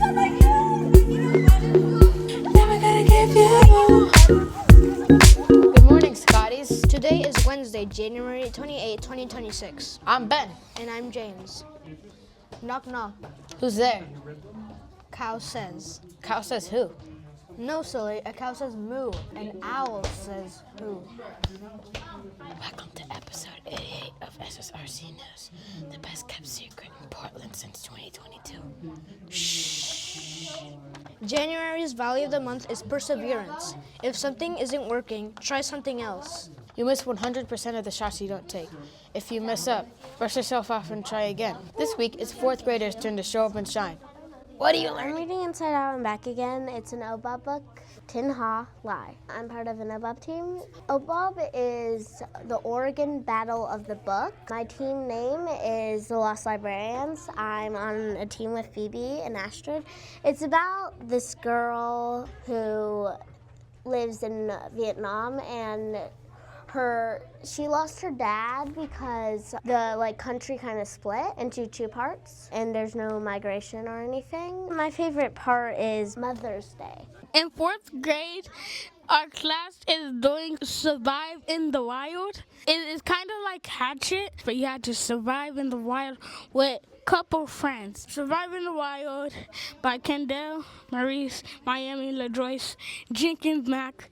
Good morning, Scotties. Today is Wednesday, January 28, 2026. I'm Ben. And I'm James. Knock, knock. Who's there? Cow says. Cow says who? No, silly. A cow says moo. An owl says who. Welcome to episode 88 of Ssrc News, the best kept secret in Portland since 2022. Shh. January's value of the month is perseverance. If something isn't working, try something else. You miss 100% of the shots you don't take. If you mess up, brush yourself off and try again. This week, it's fourth graders' turn to show up and shine. What are you learning? I'm reading Inside Out and Back Again. It's an OBOB book, Tin Ha Lai. I'm part of an OBOB team. OBOB is the Oregon Battle of the Book. My team name is the Lost Librarians. I'm on a team with Phoebe and Astrid. It's about this girl who lives in Vietnam, and she lost her dad because the country kind of split into two parts, and there's no migration or anything. My favorite part is Mother's Day. In fourth grade, our class is doing Survive in the Wild. It is kind of like Hatchet, but you have to survive in the wild with couple friends. Survive in the Wild by Kendall, Maurice, Miami, LaJoyce, Jenkins, Mac.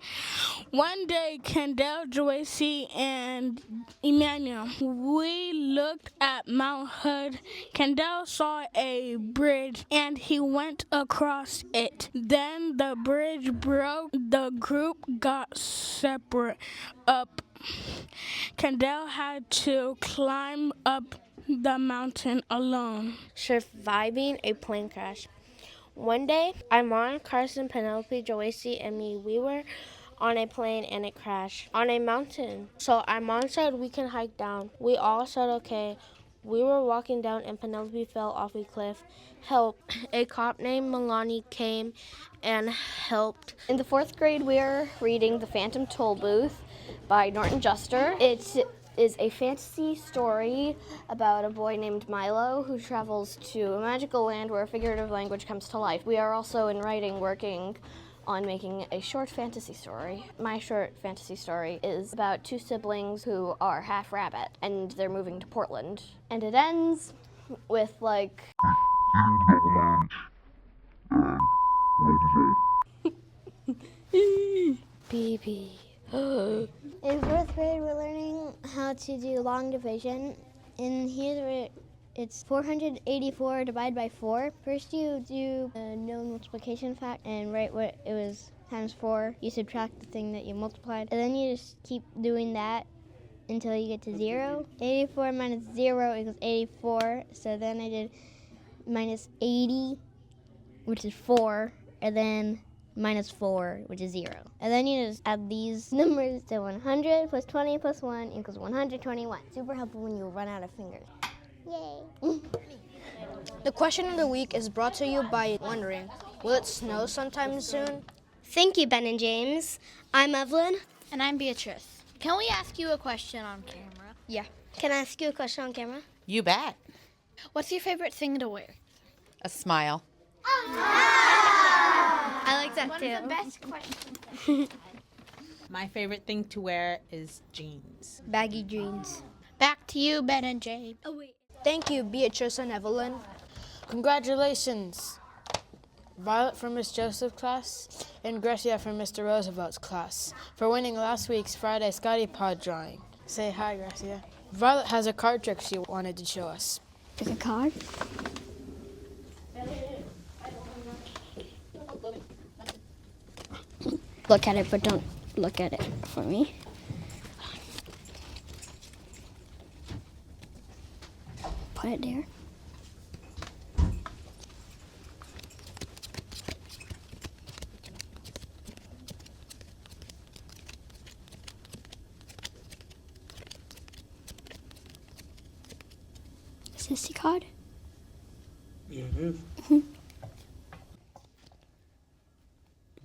One day, Kendall, Joycey, and Emmanuel, we looked at Mount Hood. Kendall saw a bridge and he went across it. Then the bridge broke. The group got separate up. Kendall had to climb up the mountain alone. Surviving a plane crash. One day, Armand, Carson, Penelope, Joycey, and me, we were on a plane and it crashed on a mountain. So Armand said we can hike down. We all said okay. We were walking down and Penelope fell off a cliff. Help. A cop named Milani came and helped. In the fourth grade, we are reading The Phantom Toll Booth by Norton Juster. It is a fantasy story about a boy named Milo who travels to a magical land where figurative language comes to life. We are also in writing working on making a short fantasy story. My short fantasy story is about two siblings who are half rabbit and they're moving to Portland. And it ends with BB. In fourth grade, we're learning how to do long division. In here, it's 484 divided by 4. First, you do a known multiplication fact and write what it was times 4. You subtract the thing that you multiplied, and then you just keep doing that until you get to 0. 84 minus 0 equals 84. So then I did minus 80, which is 4, and then minus 4, which is 0. And then you just add these numbers to 100 plus 20 plus 1 equals 121. Super helpful when you run out of fingers. Yay. The question of the week is brought to you by wondering, will it snow sometime soon? Thank you, Ben and James. I'm Evelyn. And I'm Beatrice. Can we ask you a question on camera? Yeah. Can I ask you a question on camera? You bet. What's your favorite thing to wear? A smile. I like that One too. of the best questions. My favorite thing to wear is jeans. Baggy jeans. Back to you, Ben and Jade. Oh, wait. Thank you, Beatrice and Evelyn. Congratulations, Violet from Miss Joseph's class and Gracia from Mr. Roosevelt's class for winning last week's Friday Scotty Pod drawing. Say hi, Gracia. Violet has a card trick she wanted to show us. Pick a card. Look at it, but don't look at it for me. Put it there. Is this the card? Yeah, it is.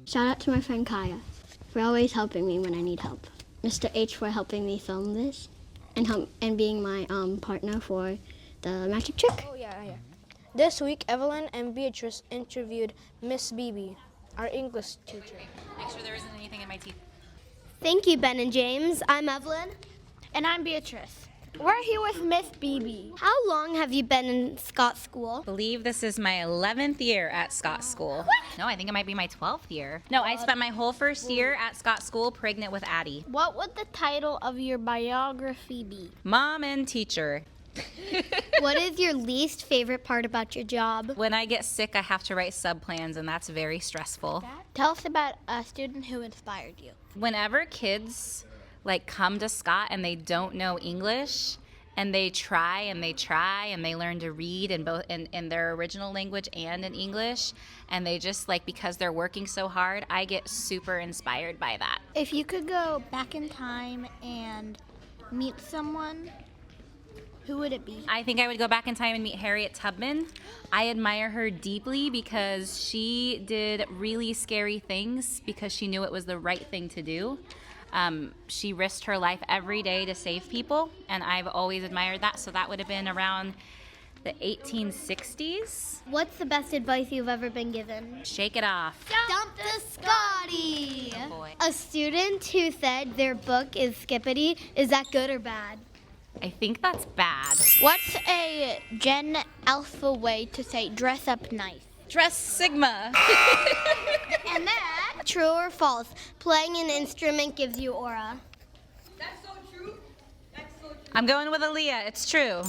Shout out to my friend Kaya for always helping me when I need help. Mr. H for helping me film this and being my partner for the magic trick. Oh, yeah. This week, Evelyn and Beatrice interviewed Miss Beebe, our English teacher. Make sure there isn't anything in my teeth. Thank you, Ben and James. I'm Evelyn. And I'm Beatrice. We're here with Miss Beebe. How long have you been in Scott School? I believe this is my 11th year at Scott School. No, I think it might be my 12th year. No, I spent my whole first year at Scott School pregnant with Addie. What would the title of your biography be? Mom and teacher. What is your least favorite part about your job? When I get sick, I have to write sub-plans, and that's very stressful. Tell us about a student who inspired you. Whenever kids come to Scott and they don't know English, and they try and they learn to read in both in their original language and in English, and they just because they're working so hard, I get super inspired by that. If you could go back in time and meet someone, who would it be? I think I would go back in time and meet Harriet Tubman. I admire her deeply because she did really scary things because she knew it was the right thing to do. She risked her life every day to save people, and I've always admired that. So that would have been around the 1860s. What's the best advice you've ever been given? Shake it off. Dump the Scotty! Oh boy. A student who said their book is skippity, is that good or bad? I think that's bad. What's a Gen Alpha way to say dress up nice? Dress Sigma. And that, true or false, playing an instrument gives you aura. I'm going with Aaliyah. It's true.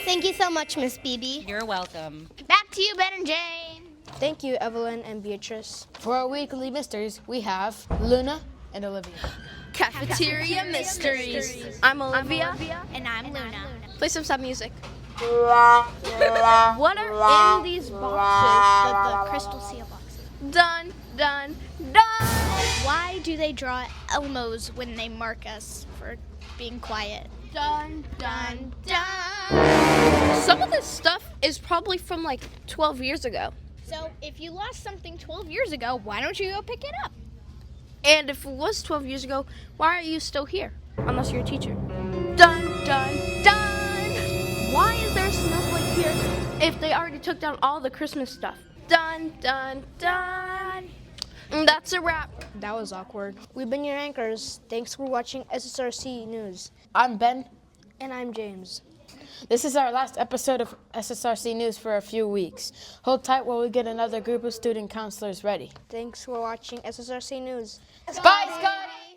Thank you so much, Miss Beebe. You're welcome. Back to you, Ben and Jane. Thank you, Evelyn and Beatrice. For our weekly mysteries, we have Luna and Olivia. Cafeteria Mysteries. I'm Olivia. And I'm Luna. Play some sad music. What are in these boxes? The crystal seal boxes. Done, done, done. Why do they draw Elmos when they mark us for being quiet? Done, done, done. Some of this stuff is probably from 12 years ago. So if you lost something 12 years ago, why don't you go pick it up? And if it was 12 years ago, why are you still here? Unless you're a teacher. Done, done, done. Why is there a snowflake here if they already took down all the Christmas stuff? Done, done, done. And that's a wrap. That was awkward. We've been your anchors. Thanks for watching Ssrc News. I'm Ben. And I'm James. This is our last episode of Ssrc News for a few weeks. Hold tight while we get another group of student counselors ready. Thanks for watching Ssrc News. Bye, Scotty!